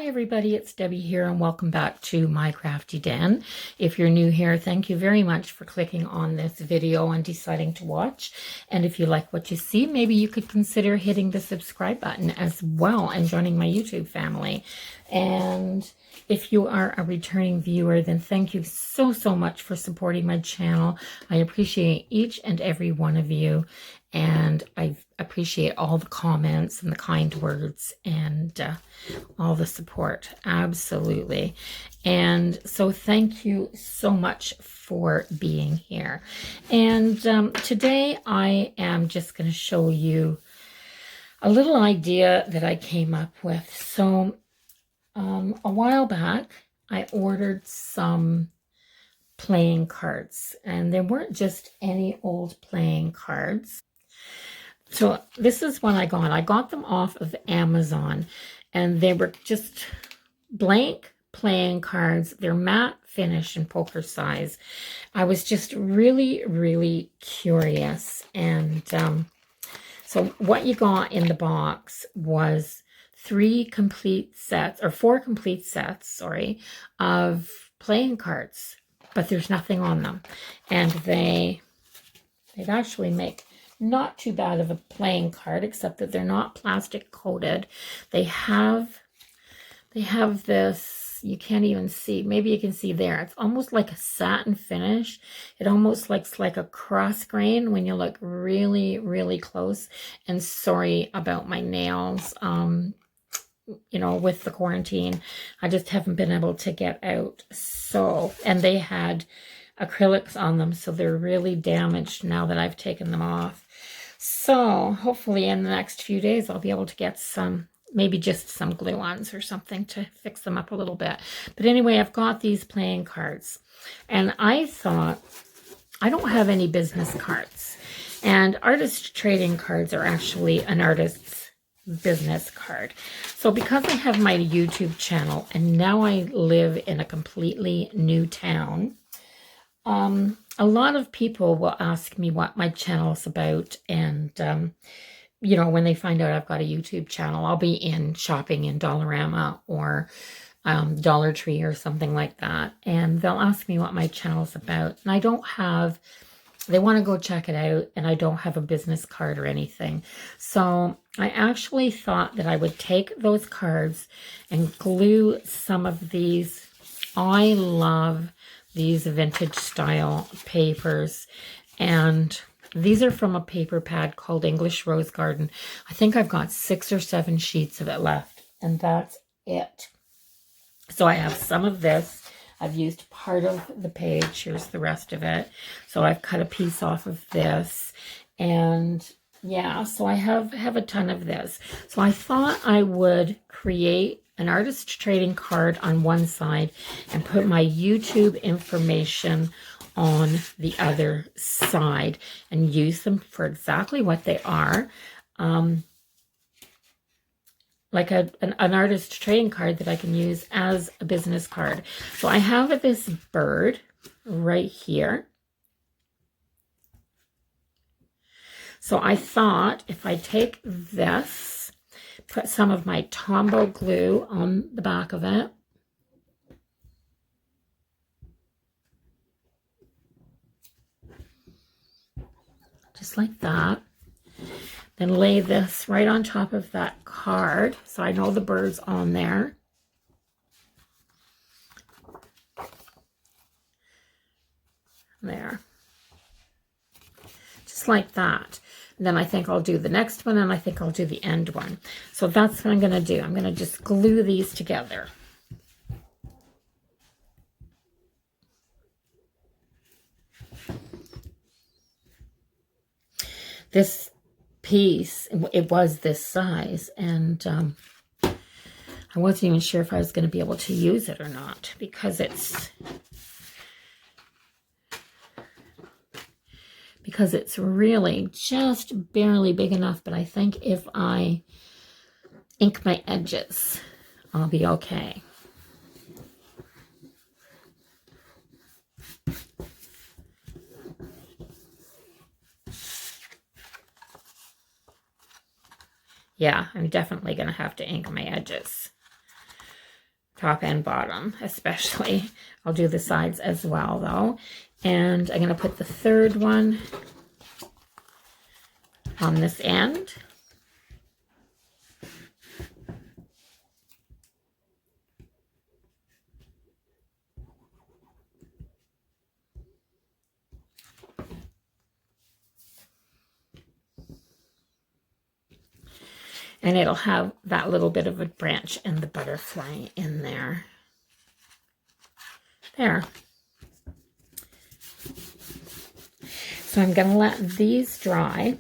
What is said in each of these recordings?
Hi everybody, it's Debbie here and welcome back to My Crafty Den. If you're new here, thank you very much for clicking on this video and deciding to watch. And if you like what you see, maybe you could consider hitting the subscribe button as well and joining my YouTube family. And if you are a returning viewer, then thank you so much for supporting my channel. I appreciate each and every one of you. And I appreciate all the comments and the kind words and all the support. Absolutely. And so thank you so much for being here. And today I am just going to show you a little idea that I came up with. So a while back, I ordered some playing cards, and they weren't just any old playing cards. So this is what I got. I got them off of Amazon, and they were just blank playing cards. They're matte finish and poker size. I was just really curious. And so what you got in the box was 4 complete sets, of playing cards, but there's nothing on them. And they'd actually make not too bad of a playing card, except that they're not plastic coated. They have this, you can't even see, maybe you can see there, it's almost like a satin finish. It almost looks like a cross grain when you look really close. And sorry about my nails, you know, with the quarantine, I just haven't been able to get out. So, and they had acrylics on them, so they're really damaged now that I've taken them off. So hopefully in the next few days I'll be able to get some, maybe just some glue-ons or something to fix them up a little bit. But anyway, I've got these playing cards, and I thought, I don't have any business cards, and artist trading cards are actually an artist's business card. So because I have my YouTube channel and now I live in a completely new town, a lot of people will ask me what my channel's about, and you know, when they find out I've got a YouTube channel, I'll be in shopping in Dollarama or Dollar Tree or something like that, and they'll ask me what my channel's about, and I don't have, they want to go check it out, and I don't have a business card or anything. So I actually thought that I would take those cards and glue some of these. I love these vintage style papers, and these are from a paper pad called English Rose Garden. I think I've got 6 or 7 sheets of it left, and that's it. So I have some of this. I've used part of the page. Here's the rest of it. So I've cut a piece off of this, and yeah, so I have a ton of this. So I thought I would create an artist trading card on one side and put my YouTube information on the other side and use them for exactly what they are. Like an artist trading card that I can use as a business card. So I have this bird right here. So I thought if I take this, put some of my Tombow glue on the back of it, just like that, then lay this right on top of that card, so I know the bird's on there. There. Just like that. And then I think I'll do the next one, and I think I'll do the end one. So that's what I'm going to do. I'm going to just glue these together. This piece, it was this size, and I wasn't even sure if I was going to be able to use it or not, because it's really just barely big enough. But I think if I ink my edges, I'll be okay. Yeah, I'm definitely going to have to ink my edges. top and bottom, especially. I'll do the sides as well, though. And I'm going to put the third one on this end. And it'll have that little bit of a branch and the butterfly in there. There. So I'm going to let these dry.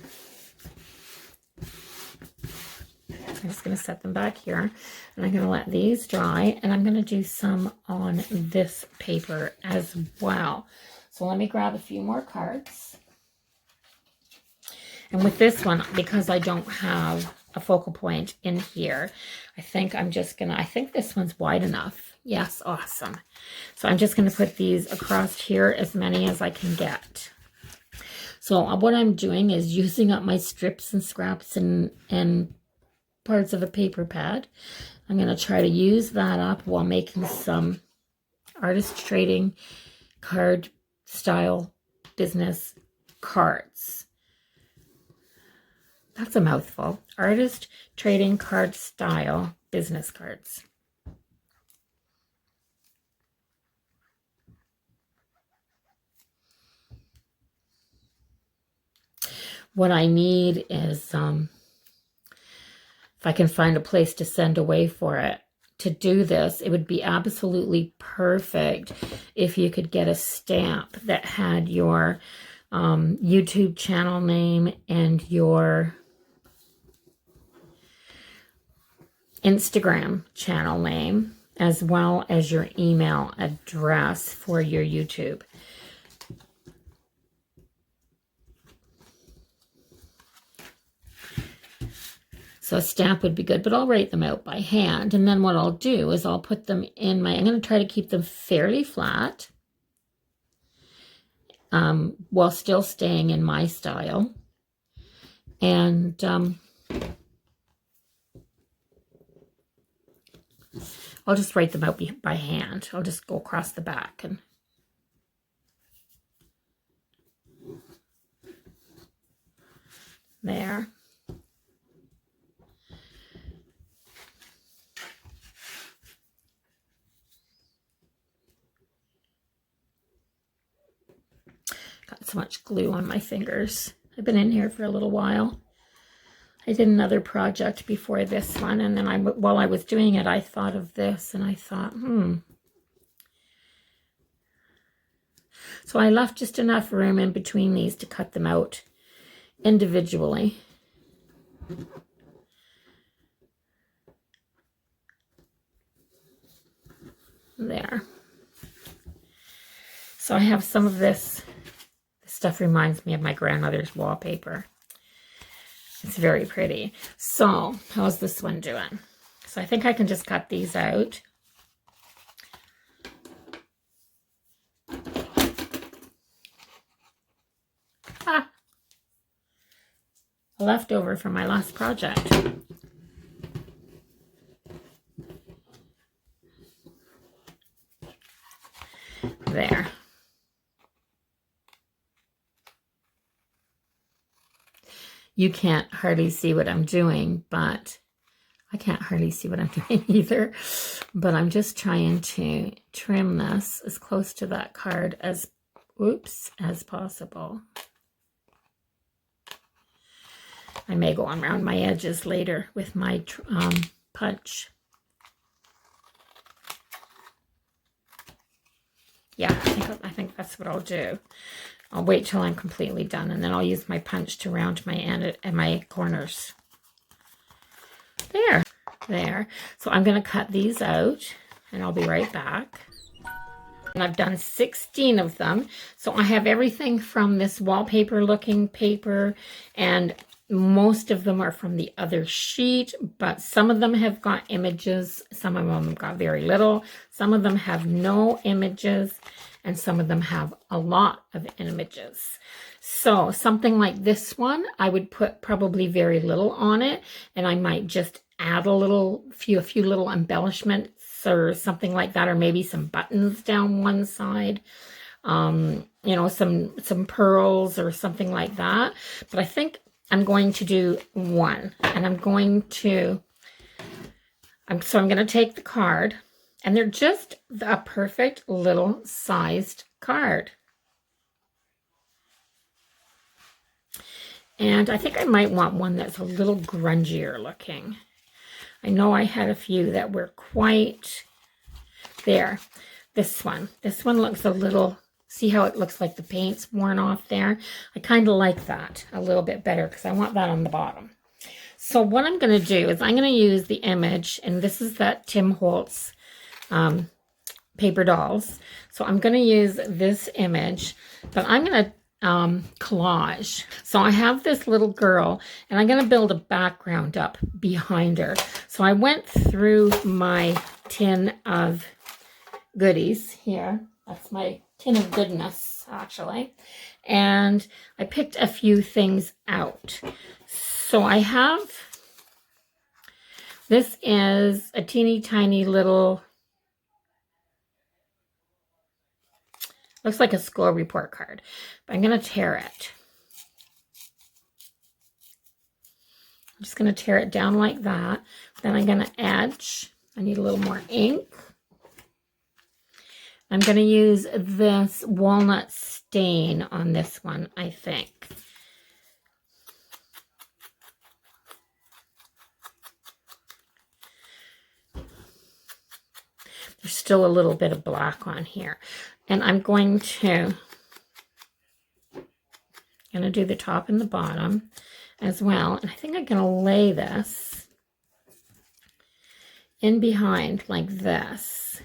I'm just going to set them back here. And I'm going to let these dry. And I'm going to do some on this paper as well. So let me grab a few more cards. And with this one, because I don't have a focal point in here, I think I'm just gonna, I think this one's wide enough. Yes, awesome. So I'm just gonna put these across here, as many as I can get. So what I'm doing is using up my strips and scraps and parts of a paper pad. I'm gonna try to use that up while making some artist trading card style business cards. That's a mouthful. Artist trading card style business cards. What I need is, if I can find a place to send away for it, to do this, it would be absolutely perfect if you could get a stamp that had your YouTube channel name and your Instagram channel name, as well as your email address for your YouTube. So a stamp would be good, but I'll write them out by hand. And then what I'll do is I'll put them in my, I'm going to try to keep them fairly flat while still staying in my style. And I'll just write them out by hand. I'll just go across the back and there. Got so much glue on my fingers. I've been in here for a little while. I did another project before this one, and then while I was doing it, I thought of this, and I thought, So I left just enough room in between these to cut them out individually. There. So I have some of this. This stuff reminds me of my grandmother's wallpaper. It's very pretty. So how's this one doing? So I think I can just cut these out. Ah, a leftover from my last project. There. You can't hardly see what I'm doing, but I can't hardly see what I'm doing either. But I'm just trying to trim this as close to that card as possible. I may go on around my edges later with my punch. Yeah, I think that's what I'll do. I'll wait till I'm completely done, and then I'll use my punch to round my end and my corners. There. So I'm going to cut these out, and I'll be right back. And I've done 16 of them. So I have everything from this wallpaper looking paper, and most of them are from the other sheet, but some of them have got images. Some of them got very little. Some of them have no images, and some of them have a lot of images. So something like this one, I would put probably very little on it, and I might just add a few little embellishments or something like that, or maybe some buttons down one side. You know, some pearls or something like that. But I think I'm going to do one, and I'm going to take the card, and they're just a perfect little sized card. And I think I might want one that's a little grungier looking. I know I had a few that were quite there. This one looks a little, see how it looks like the paint's worn off there? I kind of like that a little bit better because I want that on the bottom. So what I'm going to do is I'm going to use the image, and this is that Tim Holtz paper dolls. So I'm going to use this image, but I'm going to collage. So I have this little girl, and I'm going to build a background up behind her. So I went through my tin of goodies here. That's my tin of goodness, actually. And I picked a few things out. So I have, this is a teeny tiny little, looks like a school report card, but I'm going to tear it. I'm just going to tear it down like that. Then I'm going to edge. I need a little more ink. I'm going to use this walnut stain on this one, I think. There's still a little bit of black on here. And I'm going to do the top and the bottom as well. And I think I'm going to lay this in behind like this.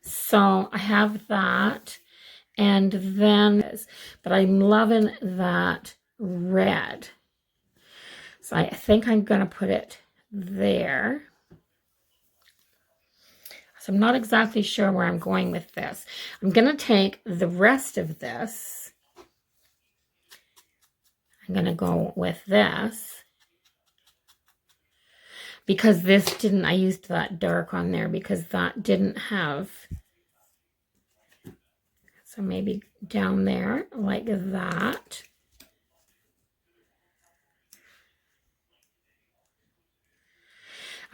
So I have that. And then, but I'm loving that red. So I think I'm going to put it there. So I'm not exactly sure where I'm going with this. I'm going to take the rest of this. I'm going to go with this. Because this didn't, I used that dark on there because that didn't have. So maybe down there like that.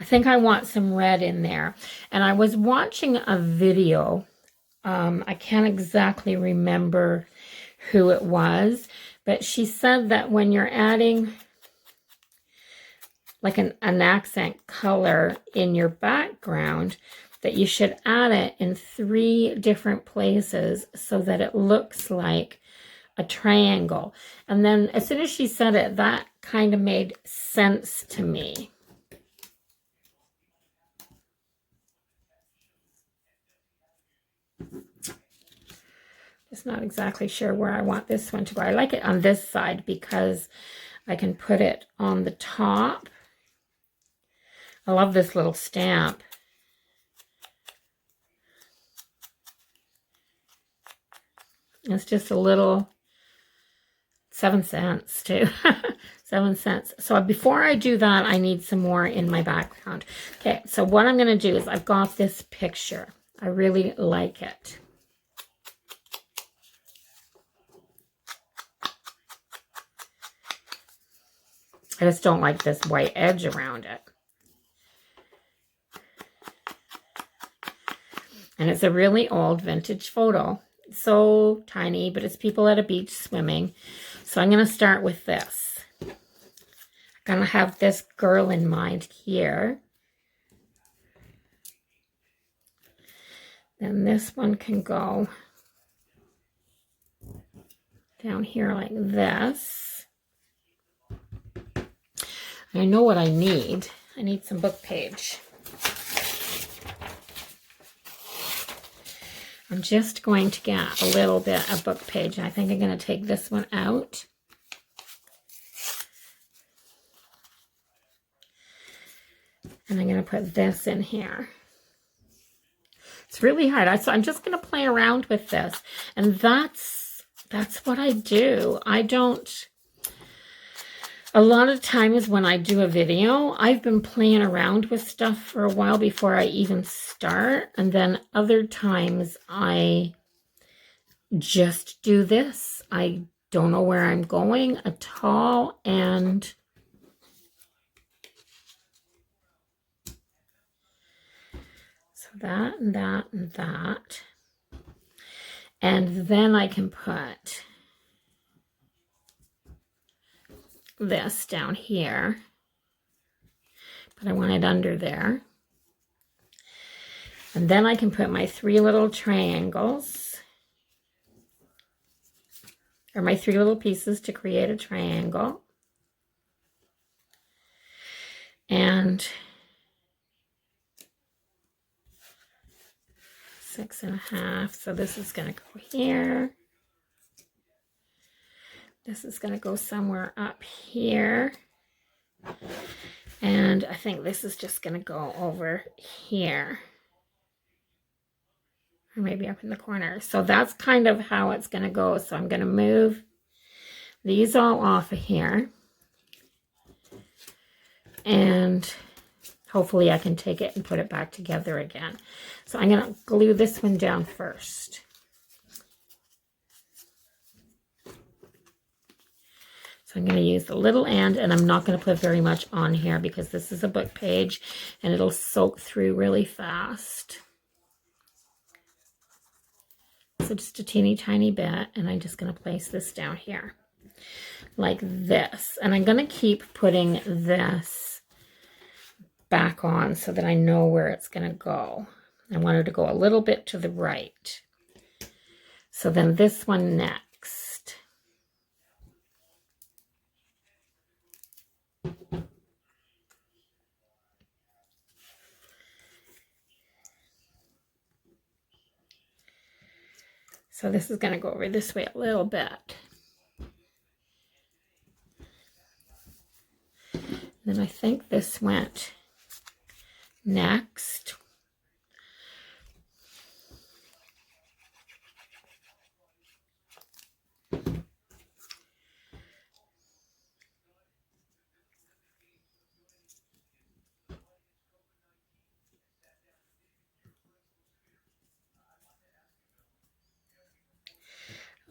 I think I want some red in there. And I was watching a video. I can't exactly remember who it was, but she said that when you're adding like an accent color in your background, that you should add it in 3 different places so that it looks like a triangle. And then as soon as she said it, that kind of made sense to me. Just not exactly sure where I want this one to go. I like it on this side because I can put it on the top. I love this little stamp. It's just a little 7 cents too. 7 cents. So before I do that, I need some more in my background. Okay, so what I'm going to do is I've got this picture. I really like it. I just don't like this white edge around it. And it's a really old vintage photo. It's so tiny, but it's people at a beach swimming. So I'm going to start with this. I'm going to have this girl in mind here. Then this one can go down here like this. I know what I need. I need some book page. I'm just going to get a little bit of book page. I think I'm going to take this one out. And I'm going to put this in here. It's really hard. So I'm just going to play around with this. And that's what I do. I don't A lot of times when I do a video, I've been playing around with stuff for a while before I even start. And then other times I just do this. I don't know where I'm going at all. And so that and that and that. And then I can put this down here. But I want it under there. And then I can put my 3 little triangles, or my 3 little pieces to create a triangle. And 6.5. So this is going to go here. This is going to go somewhere up here. And I think this is just going to go over here. Or maybe up in the corner. So that's kind of how it's going to go. So I'm going to move these all off of here. And hopefully I can take it and put it back together again. So I'm going to glue this one down first. So I'm going to use the little end, and I'm not going to put very much on here because this is a book page and it'll soak through really fast. So just a teeny tiny bit, and I'm just going to place this down here like this. And I'm going to keep putting this back on so that I know where it's going to go. I want it to go a little bit to the right. So then this one next. So this is going to go over this way a little bit. Then I think this went next.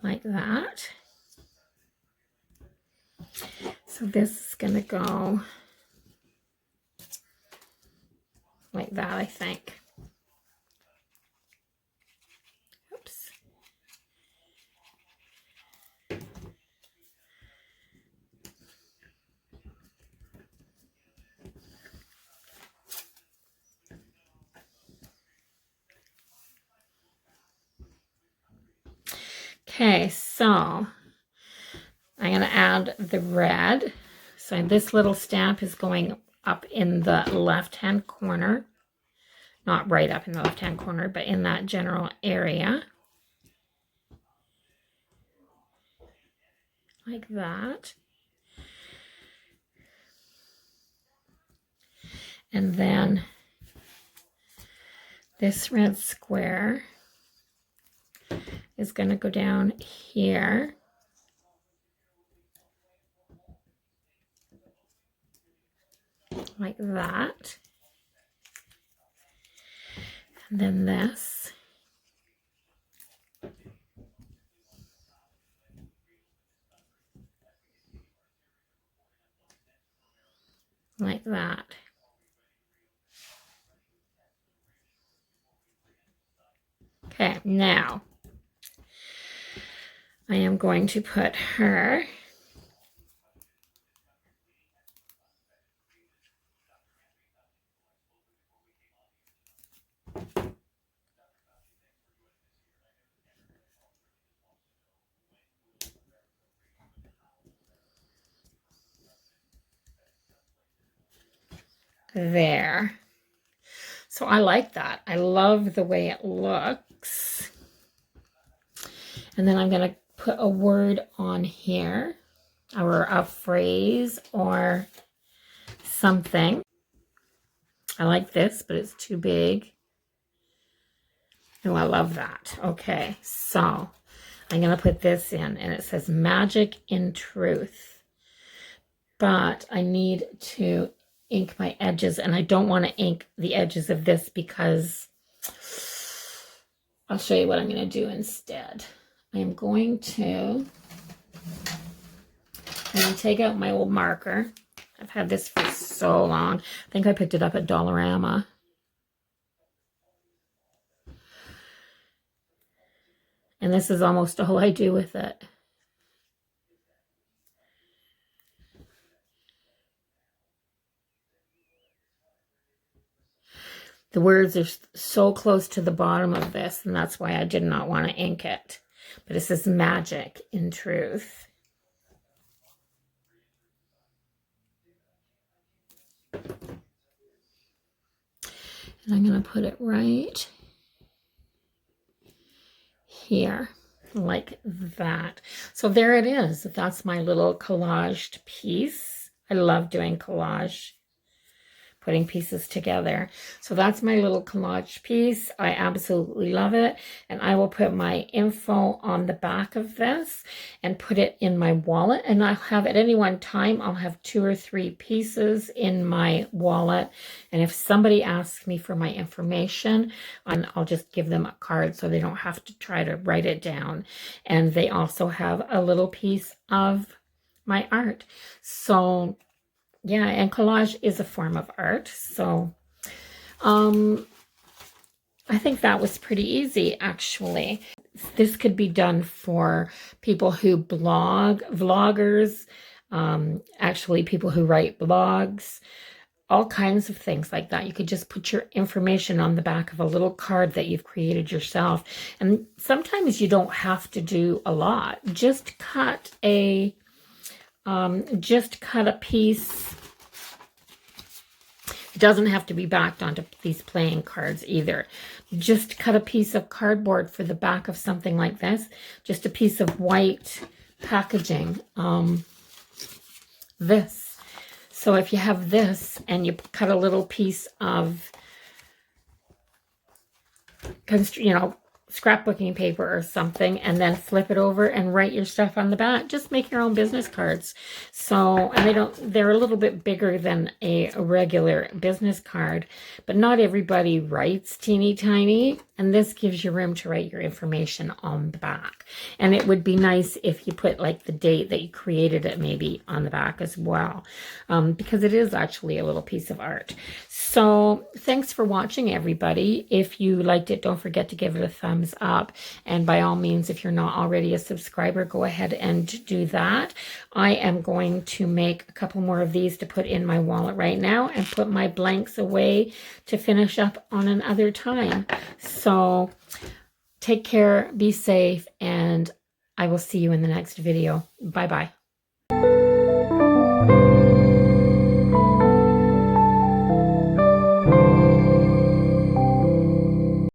Like that. So this is going to go like that, I think. Oops. Okay, so I'm going to add the red. So this little stamp is going up in the left-hand corner. Not right up in the left-hand corner, but in that general area. Like that. And then this red square is going to go down here. Like that. And then this. Like that. Okay, now I am going to put her there. So I like that. I love the way it looks. And then I'm going to put a word on here, or a phrase or something. I like this, but it's too big. Oh, I love that. Okay, so I'm going to put this in, and it says Magic in Truth. but I need to ink my edges, and I don't want to ink the edges of this because I'll show you what I'm going to do instead. I'm going to take out my old marker. I've had this for so long. I think I picked it up at Dollarama. And this is almost all I do with it. The words are so close to the bottom of this, and that's why I did not want to ink it. But this is magic in truth. And I'm going to put it right here, like that. So there it is. That's my little collaged piece. I love doing collage, putting pieces together. So that's my little collage piece. I absolutely love it. And I will put my info on the back of this and put it in my wallet. And I'll have, at any one time, I'll have 2 or 3 pieces in my wallet. And if somebody asks me for my information, I'll just give them a card so they don't have to try to write it down. And they also have a little piece of my art. So yeah, and collage is a form of art. So I think that was pretty easy, actually. This could be done for people who blog, vloggers, actually people who write blogs, all kinds of things like that. You could just put your information on the back of a little card that you've created yourself. And sometimes you don't have to do a lot. Just cut a piece. It doesn't have to be backed onto these playing cards either. Just cut a piece of cardboard for the back of something like this. Just a piece of white packaging. This. So if you have this and you cut a little piece of, scrapbooking paper or something, and then flip it over and write your stuff on the back. Just make your own business cards. So, and they're a little bit bigger than a regular business card, but not everybody writes teeny tiny, and this gives you room to write your information on the back. And it would be nice if you put like the date that you created it maybe on the back as well, because it is actually a little piece of art. So thanks for watching, everybody. If you liked it, don't forget to give it a thumbs up. And by all means, if you're not already a subscriber, go ahead and do that. I am going to make a couple more of these to put in my wallet right now and put my blanks away to finish up on another time. So take care, be safe, and I will see you in the next video. Bye-bye.